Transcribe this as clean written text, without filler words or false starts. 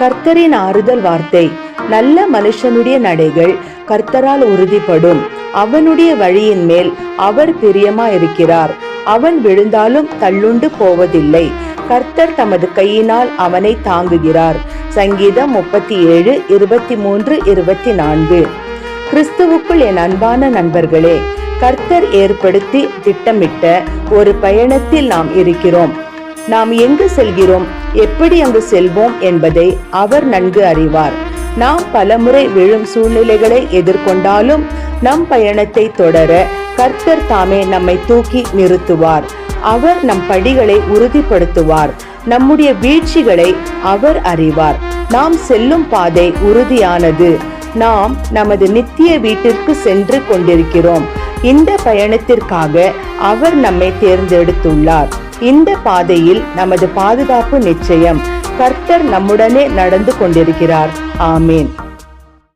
கர்த்தரின் ஆறுதல் வார்த்தை. நல்ல மனுஷனுடைய நடைகள் கர்த்தரால் உறுதிப்படும். அவனுடைய வழியின் மேல் அவர் பிரியமாயிருக்கிறார். அவன் விழுந்தாலும் தள்ளுண்டு போவதில்லை. கர்த்தர் தமது கையினால் அவனை தாங்குகிறார். சங்கீதம் 37, 23, 24. கிறிஸ்துவுக்குள் என் அன்பான நண்பர்களே, கர்த்தர் ஏற்படுத்தி திட்டமிட்ட ஒரு பயணத்தில் நாம் இருக்கிறோம். நாம் எங்கு செல்கிறோம், எப்படி அங்கு செல்வோம் என்பதை அவர் நன்கு அறிவார். நாம் பலமுறை விழும் சூழ்நிலைகளை எதிர்கொண்டாலும் நம் பயணத்தை தொடர கர்த்தர் தாமே நம்மை தூக்கி நிறுத்துவார். அவர் நம் படிகளை உறுதிப்படுத்துவார். நம்முடைய வீழ்ச்சிகளை அவர் அறிவார். நாம் செல்லும் பாதை உறுதியானது. நாம் நமது நித்திய வீட்டிற்கு சென்று கொண்டிருக்கிறோம். இந்த பயணத்திற்காக அவர் நம்மை தேர்ந்தெடுத்துள்ளார். இந்த பாதையில் நமது பாதுகாப்பு நிச்சயம். கர்த்தர் நம்முடனே நடந்து கொண்டிருக்கிறார். ஆமேன்.